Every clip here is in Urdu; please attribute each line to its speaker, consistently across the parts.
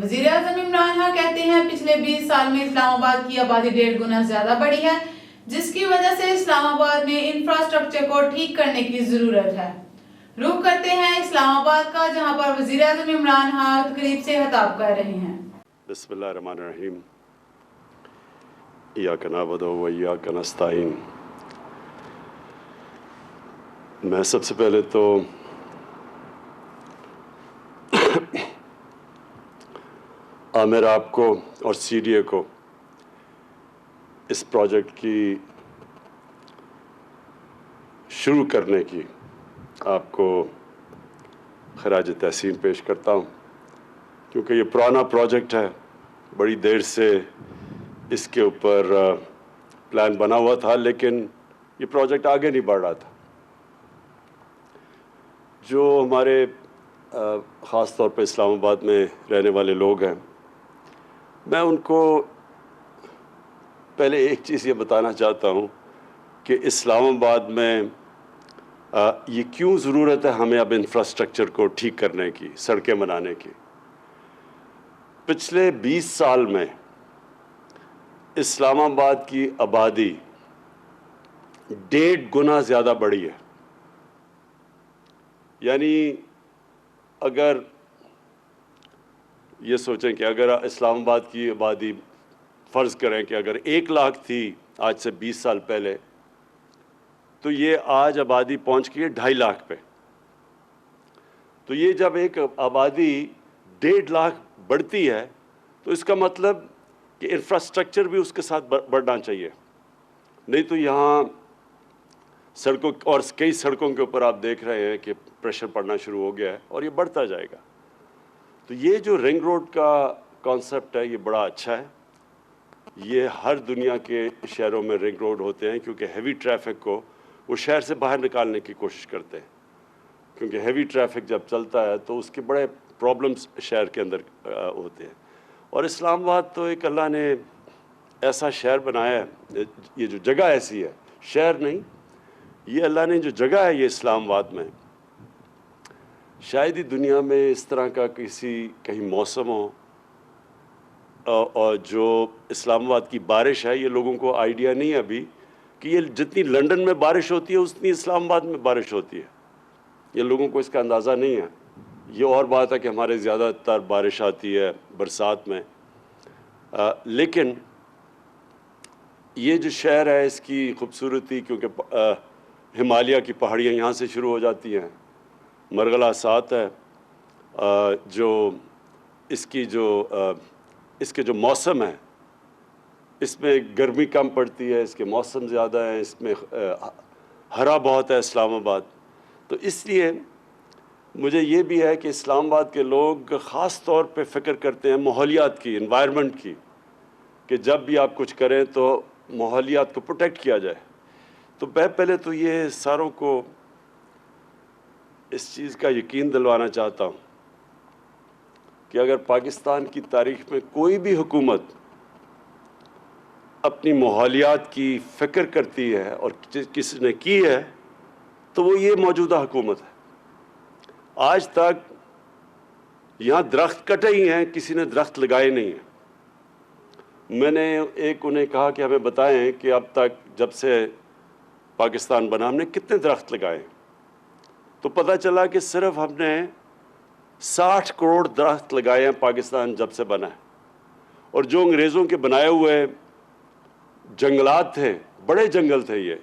Speaker 1: وزیر اعظم عمران خان کہتے ہیں پچھلے 20 سال میں اسلام آباد کی آبادی 1.5 گنا زیادہ بڑھی ہے، جس کی وجہ سے اسلام آباد میں انفراسٹرکچر کو ٹھیک کرنے کی ضرورت ہے۔ رخ کرتے ہیں اسلام آباد کا، جہاں پر وزیر اعظم عمران خان تقریب سے خطاب کر رہے ہیں۔
Speaker 2: بسم اللہ الرحمن الرحیم، ایاک نعبد و ایاک نستعین۔ میں سب سے پہلے تو عامر آپ کو اور سی ڈی اے کو اس پروجیکٹ کی شروع کرنے کی آپ کو خراج تحسین پیش کرتا ہوں، کیونکہ یہ پرانا پروجیکٹ ہے، بڑی دیر سے اس کے اوپر پلان بنا ہوا تھا، لیکن یہ پروجیکٹ آگے نہیں بڑھ رہا تھا۔ جو ہمارے خاص طور پہ اسلام آباد میں رہنے والے لوگ ہیں، میں ان کو پہلے ایک چیز یہ بتانا چاہتا ہوں کہ اسلام آباد میں یہ کیوں ضرورت ہے ہمیں اب انفراسٹرکچر کو ٹھیک کرنے کی، سڑکیں بنانے کی۔ پچھلے 20 سال میں اسلام آباد کی آبادی 1.5 گنا زیادہ بڑھی ہے۔ یعنی اگر یہ سوچیں کہ اگر اسلام آباد کی آبادی فرض کریں کہ اگر 1 لاکھ تھی آج سے 20 سال پہلے، تو یہ آج آبادی پہنچ گئی ہے 2.5 لاکھ پہ۔ تو یہ جب ایک آبادی 1.5 لاکھ بڑھتی ہے تو اس کا مطلب کہ انفراسٹرکچر بھی اس کے ساتھ بڑھنا چاہیے، نہیں تو یہاں سڑکوں اور کئی سڑکوں کے اوپر آپ دیکھ رہے ہیں کہ پریشر پڑنا شروع ہو گیا ہے اور یہ بڑھتا جائے گا۔ تو یہ جو رنگ روڈ کا کانسیپٹ ہے یہ بڑا اچھا ہے۔ یہ ہر دنیا کے شہروں میں رنگ روڈ ہوتے ہیں، کیونکہ ہیوی ٹریفک کو وہ شہر سے باہر نکالنے کی کوشش کرتے ہیں، کیونکہ ہیوی ٹریفک جب چلتا ہے تو اس کے بڑے پرابلمز شہر کے اندر ہوتے ہیں۔ اور اسلام آباد تو ایک اللہ نے ایسا شہر بنایا ہے، یہ جو جگہ ایسی ہے، شہر نہیں، یہ اللہ نے جو جگہ ہے یہ اسلام آباد میں، شاید ہی دنیا میں اس طرح کا کہیں موسم ہو، اور جو اسلام آباد کی بارش ہے، یہ لوگوں کو آئیڈیا نہیں ہے ابھی کہ یہ جتنی لنڈن میں بارش ہوتی ہے اتنی اسلام آباد میں بارش ہوتی ہے۔ یہ لوگوں کو اس کا اندازہ نہیں ہے۔ یہ اور بات ہے کہ ہمارے زیادہ تر بارش آتی ہے برسات میں، لیکن یہ جو شہر ہے اس کی خوبصورتی، کیونکہ ہمالیہ کی پہاڑیاں یہاں سے شروع ہو جاتی ہیں، مرغلہ ساتھ ہے، جو اس کے جو موسم ہے اس میں گرمی کم پڑتی ہے، اس کے موسم زیادہ ہیں، اس میں ہرا بہت ہے اسلام آباد۔ تو اس لیے مجھے یہ بھی ہے کہ اسلام آباد کے لوگ خاص طور پہ فکر کرتے ہیں ماحولیات کی، انوائرمنٹ کی، کہ جب بھی آپ کچھ کریں تو ماحولیات کو پروٹیکٹ کیا جائے۔ تو میں پہلے تو یہ ساروں کو اس چیز کا یقین دلوانا چاہتا ہوں کہ اگر پاکستان کی تاریخ میں کوئی بھی حکومت اپنی ماحولیات کی فکر کرتی ہے اور کسی نے کی ہے تو وہ یہ موجودہ حکومت ہے۔ آج تک یہاں درخت کٹے ہی ہیں، کسی نے درخت لگائے نہیں ہیں۔ میں نے انہیں کہا کہ ہمیں بتائیں کہ اب تک جب سے پاکستان بنا ہم نے کتنے درخت لگائے ہیں، تو پتہ چلا کہ صرف ہم نے 60 کروڑ درخت لگائے ہیں پاکستان جب سے بنا ہے۔ اور جو انگریزوں کے بنائے ہوئے جنگلات تھے، بڑے جنگل تھے، یہ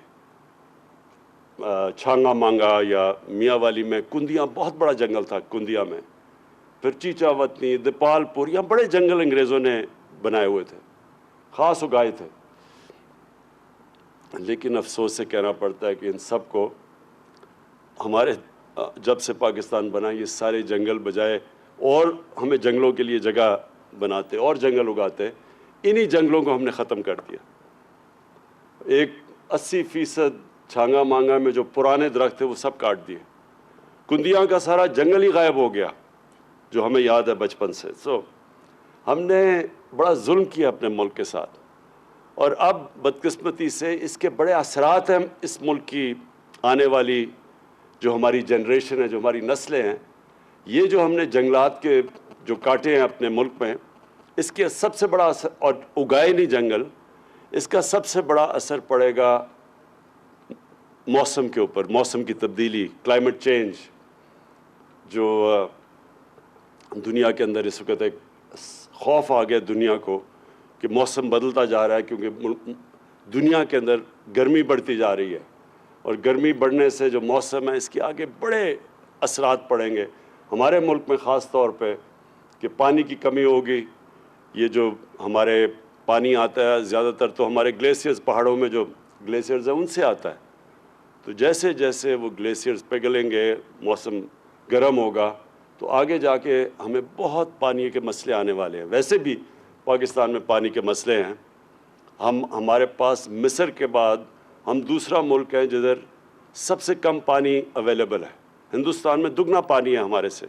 Speaker 2: چھانگا مانگا یا میاں والی میں کندیاں، بہت بڑا جنگل تھا کندیا میں، پھر چیچا وطنی، دیپال پور، یہاں بڑے جنگل انگریزوں نے بنائے ہوئے تھے، خاص اگائے تھے۔ لیکن افسوس سے کہنا پڑتا ہے کہ ان سب کو ہمارے جب سے پاکستان بنا یہ سارے جنگل بجائے اور ہمیں جنگلوں کے لیے جگہ بناتے اور جنگل اگاتے، انہی جنگلوں کو ہم نے ختم کر دیا۔ 80% چھانگا مانگا میں جو پرانے درخت تھے وہ سب کاٹ دیے، کندیاں کا سارا جنگل ہی غائب ہو گیا جو ہمیں یاد ہے بچپن سے۔ ہم نے بڑا ظلم کیا اپنے ملک کے ساتھ، اور اب بدقسمتی سے اس کے بڑے اثرات ہیں اس ملک کی آنے والی جو ہماری جنریشن ہے، جو ہماری نسلیں ہیں۔ یہ جو ہم نے جنگلات کے جو کاٹے ہیں اپنے ملک میں، اس کے سب سے بڑا اثر، اور اگائے نہیں جنگل، اس کا سب سے بڑا اثر پڑے گا موسم کے اوپر، موسم کی تبدیلی، کلائمیٹ چینج، جو دنیا کے اندر اس وقت ایک خوف آ گیا دنیا کو کہ موسم بدلتا جا رہا ہے، کیونکہ دنیا کے اندر گرمی بڑھتی جا رہی ہے، اور گرمی بڑھنے سے جو موسم ہے اس کے آگے بڑے اثرات پڑیں گے ہمارے ملک میں، خاص طور پہ کہ پانی کی کمی ہوگی۔ یہ جو ہمارے پانی آتا ہے زیادہ تر تو ہمارے گلیشیئرز، پہاڑوں میں جو گلیشیئرز ہیں ان سے آتا ہے، تو جیسے جیسے وہ گلیشیئرز پگھلیں گے، موسم گرم ہوگا، تو آگے جا کے ہمیں بہت پانی کے مسئلے آنے والے ہیں۔ ویسے بھی پاکستان میں پانی کے مسئلے ہیں، ہمارے پاس مصر کے بعد ہم دوسرا ملک ہے جدھر سب سے کم پانی اویلیبل ہے، ہندوستان میں دگنا پانی ہے ہمارے سے۔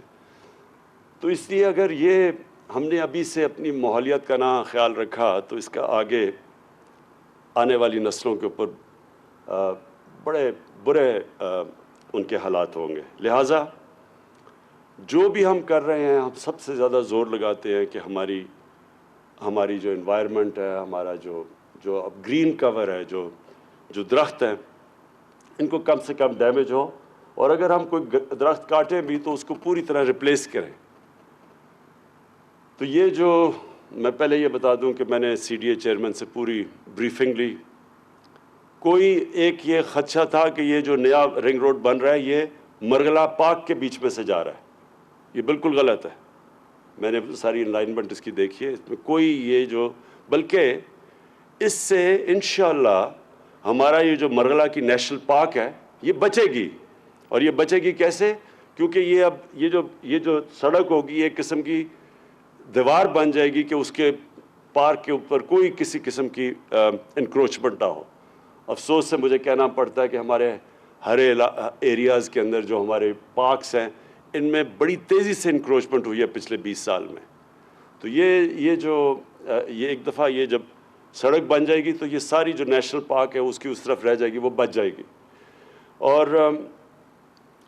Speaker 2: تو اس لیے اگر یہ ہم نے ابھی سے اپنی ماحولیات کا نہ خیال رکھا تو اس کا آگے آنے والی نسلوں کے اوپر بڑے برے ان کے حالات ہوں گے۔ لہٰذا جو بھی ہم کر رہے ہیں، ہم سب سے زیادہ زور لگاتے ہیں کہ ہماری جو انوائرمنٹ ہے، ہمارا جو اب گرین کور ہے، جو درخت ہیں، ان کو کم سے کم ڈیمیج ہو، اور اگر ہم کوئی درخت کاٹیں بھی تو اس کو پوری طرح ریپلیس کریں۔ تو یہ جو میں پہلے یہ بتا دوں کہ میں نے سی ڈی اے چیئرمین سے پوری بریفنگ لی۔ کوئی ایک یہ خدشہ تھا کہ یہ جو نیا رنگ روڈ بن رہا ہے یہ مرغلہ پارک کے بیچ میں سے جا رہا ہے، یہ بالکل غلط ہے۔ میں نے ساری الائنمنٹ اس کی دیکھی ہے، اس میں کوئی یہ جو، بلکہ اس سے انشاءاللہ ہمارا یہ جو مرغلہ کی نیشنل پارک ہے یہ بچے گی، اور یہ بچے گی کیسے؟ کیونکہ یہ اب یہ جو سڑک ہوگی ایک قسم کی دیوار بن جائے گی کہ اس کے پارک کے اوپر کوئی کسی قسم کی انکروچمنٹ نہ ہو۔ افسوس سے مجھے کہنا پڑتا ہے کہ ہمارے ہر ایریاز کے اندر جو ہمارے پارکس ہیں ان میں بڑی تیزی سے انکروچمنٹ ہوئی ہے پچھلے 20 سال میں۔ تو یہ ایک دفعہ یہ جب سڑک بن جائے گی تو یہ ساری جو نیشنل پارک ہے اس کی اس طرف رہ جائے گی، وہ بچ جائے گی۔ اور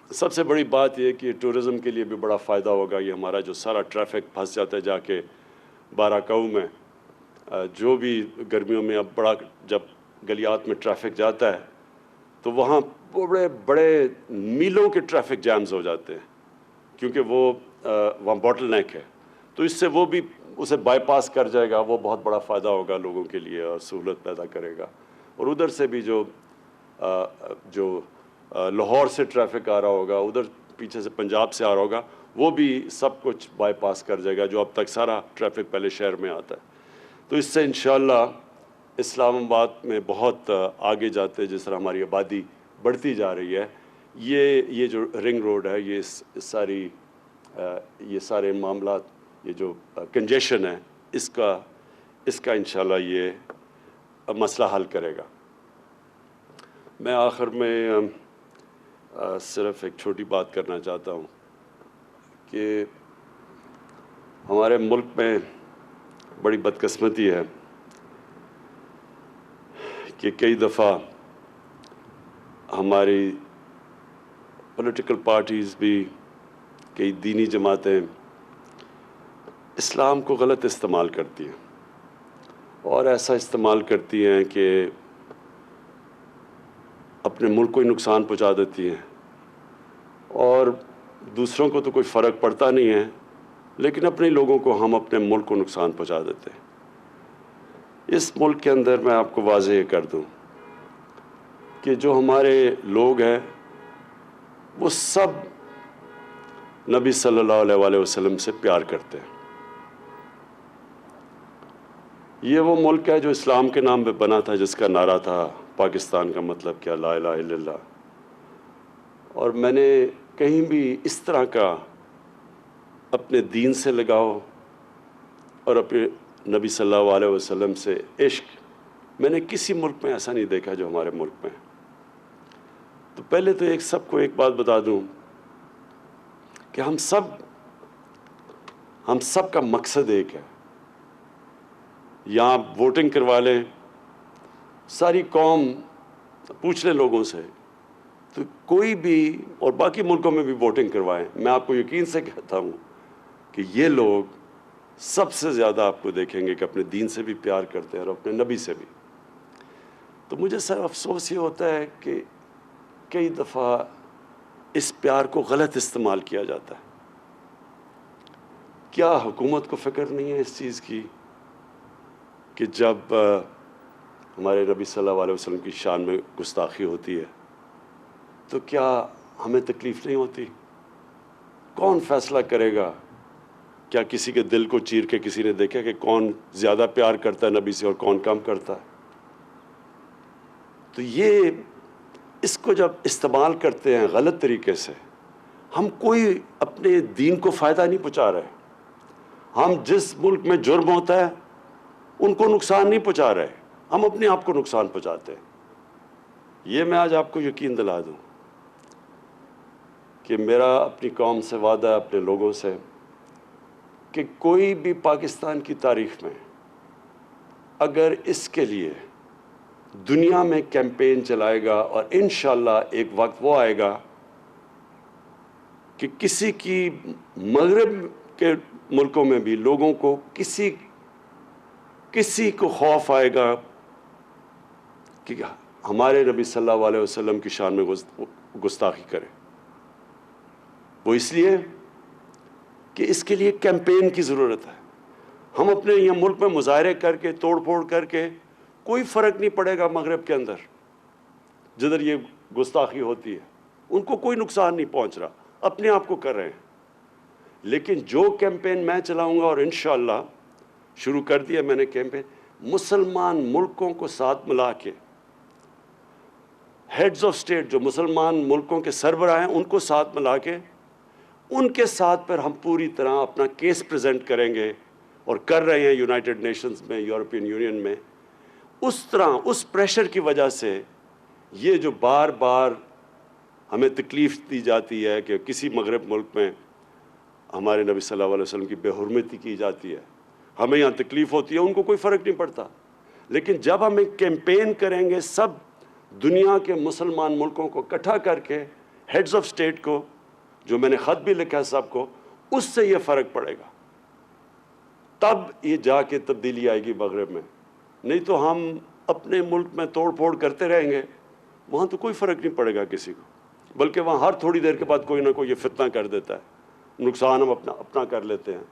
Speaker 2: سب سے بڑی بات یہ کہ ٹورزم کے لیے بھی بڑا فائدہ ہوگا۔ یہ ہمارا جو سارا ٹریفک پھنس جاتا ہے جا کے باراکاؤ میں، جو بھی گرمیوں میں اب بڑا جب گلیات میں ٹریفک جاتا ہے تو وہاں بڑے بڑے میلوں کے ٹریفک جیمز ہو جاتے ہیں، کیونکہ وہاں باٹل نیک ہے۔ تو اس سے وہ بھی اسے بائی پاس کر جائے گا، وہ بہت بڑا فائدہ ہوگا لوگوں کے لیے اور سہولت پیدا کرے گا۔ اور ادھر سے بھی جو لاہور سے ٹریفک آ رہا ہوگا، ادھر پیچھے سے پنجاب سے آ رہا ہوگا، وہ بھی سب کچھ بائی پاس کر جائے گا، جو اب تک سارا ٹریفک پہلے شہر میں آتا ہے۔ تو اس سے انشاءاللہ اسلام آباد میں بہت آگے جاتے، جس طرح ہماری آبادی بڑھتی جا رہی ہے، یہ جو رنگ روڈ ہے، یہ سارے معاملات، یہ جو کنجیشن ہے، اس کا انشاءاللہ یہ مسئلہ حل کرے گا۔ میں آخر میں صرف ایک چھوٹی بات کرنا چاہتا ہوں کہ ہمارے ملک میں بڑی بدقسمتی ہے کہ کئی دفعہ ہماری پولیٹیکل پارٹیز بھی، کئی دینی جماعتیں اسلام کو غلط استعمال کرتی ہیں، اور ایسا استعمال کرتی ہیں کہ اپنے ملک کو ہی نقصان پہنچا دیتی ہیں، اور دوسروں کو تو کوئی فرق پڑتا نہیں ہے، لیکن اپنے لوگوں کو، ہم اپنے ملک کو نقصان پہنچا دیتے ہیں۔ اس ملک کے اندر میں آپ کو واضح کر دوں کہ جو ہمارے لوگ ہیں وہ سب نبی صلی اللہ علیہ وسلم سے پیار کرتے ہیں۔ یہ وہ ملک ہے جو اسلام کے نام پہ بنا تھا، جس کا نعرہ تھا پاکستان کا مطلب کیا، لا الہ الا اللہ۔ اور میں نے کہیں بھی اس طرح کا اپنے دین سے لگاؤ اور اپنے نبی صلی اللہ علیہ وسلم سے عشق میں نے کسی ملک میں ایسا نہیں دیکھا جو ہمارے ملک میں۔ تو پہلے تو سب کو ایک بات بتا دوں کہ ہم سب کا مقصد ایک ہے۔ یہاں ووٹنگ کروا لیں، ساری قوم پوچھ لیں لوگوں سے، تو کوئی بھی، اور باقی ملکوں میں بھی ووٹنگ کروائیں، میں آپ کو یقین سے کہتا ہوں کہ یہ لوگ سب سے زیادہ آپ کو دیکھیں گے کہ اپنے دین سے بھی پیار کرتے ہیں اور اپنے نبی سے بھی. تو مجھے سر افسوس یہ ہوتا ہے کہ کئی دفعہ اس پیار کو غلط استعمال کیا جاتا ہے. کیا حکومت کو فکر نہیں ہے اس چیز کی کہ جب ہمارے نبی صلی اللہ علیہ وسلم کی شان میں گستاخی ہوتی ہے تو کیا ہمیں تکلیف نہیں ہوتی؟ کون فیصلہ کرے گا؟ کیا کسی کے دل کو چیر کے کسی نے دیکھا کہ کون زیادہ پیار کرتا ہے نبی سے اور کون کم کرتا ہے؟ تو یہ اس کو جب استعمال کرتے ہیں غلط طریقے سے، ہم کوئی اپنے دین کو فائدہ نہیں پہنچا رہے. ہم جس ملک میں جرم ہوتا ہے ان کو نقصان نہیں پہنچا رہے، ہم اپنے آپ کو نقصان پہنچاتے ہیں. یہ میں آج آپ کو یقین دلا دوں کہ میرا اپنی قوم سے وعدہ ہے، اپنے لوگوں سے، کہ کوئی بھی پاکستان کی تاریخ میں اگر اس کے لیے دنیا میں کیمپین چلائے گا، اور انشاءاللہ ایک وقت وہ آئے گا کہ کسی کی مغرب کے ملکوں میں بھی لوگوں کو کسی کو خوف آئے گا کہ ہمارے نبی صلی اللہ علیہ وسلم کی شان میں گستاخی کرے. وہ اس لیے کہ اس کے لیے کیمپین کی ضرورت ہے. ہم اپنے یہ ملک میں مظاہرے کر کے توڑ پھوڑ کر کے کوئی فرق نہیں پڑے گا. مغرب کے اندر جدھر یہ گستاخی ہوتی ہے ان کو کوئی نقصان نہیں پہنچ رہا، اپنے آپ کو کر رہے ہیں. لیکن جو کیمپین میں چلاؤں گا، اور انشاءاللہ شروع کر دیا میں نے کیمپین، مسلمان ملکوں کو ساتھ ملا کے، ہیڈز آف سٹیٹ جو مسلمان ملکوں کے سربراہ ہیں ان کو ساتھ ملا کے ان کے ساتھ پر ہم پوری طرح اپنا کیس پریزنٹ کریں گے، اور کر رہے ہیں یونائٹڈ نیشنز میں، یورپین یونین میں. اس طرح اس پریشر کی وجہ سے یہ جو بار بار ہمیں تکلیف دی جاتی ہے کہ کسی مغرب ملک میں ہمارے نبی صلی اللہ علیہ وسلم کی بے حرمتی کی جاتی ہے، ہمیں یہاں تکلیف ہوتی ہے، ان کو کوئی فرق نہیں پڑتا. لیکن جب ہم ایک کیمپین کریں گے سب دنیا کے مسلمان ملکوں کو اکٹھا کر کے، ہیڈز آف سٹیٹ کو، جو میں نے خط بھی لکھا ہے سب کو، اس سے یہ فرق پڑے گا. تب یہ جا کے تبدیلی آئے گی مغرب میں. نہیں تو ہم اپنے ملک میں توڑ پھوڑ کرتے رہیں گے، وہاں تو کوئی فرق نہیں پڑے گا کسی کو، بلکہ وہاں ہر تھوڑی دیر کے بعد کوئی نہ کوئی یہ فتنہ کر دیتا ہے، نقصان ہم اپنا کر لیتے ہیں.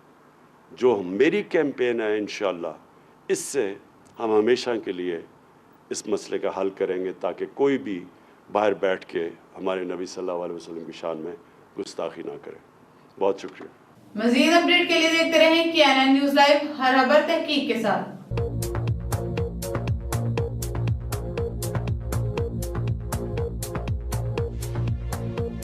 Speaker 2: جو میری کیمپین ہے انشاءاللہ اس سے ہم ہمیشہ کے لیے اس مسئلے کا حل کریں گے، تاکہ کوئی بھی باہر بیٹھ کے ہمارے نبی صلی اللہ علیہ وسلم کی شان میں گستاخی نہ کرے. بہت شکریہ.
Speaker 1: مزید اپڈیٹ کے لیے دیکھتے رہیں KNN نیوز لائیو، ہر خبر تحقیق کے ساتھ.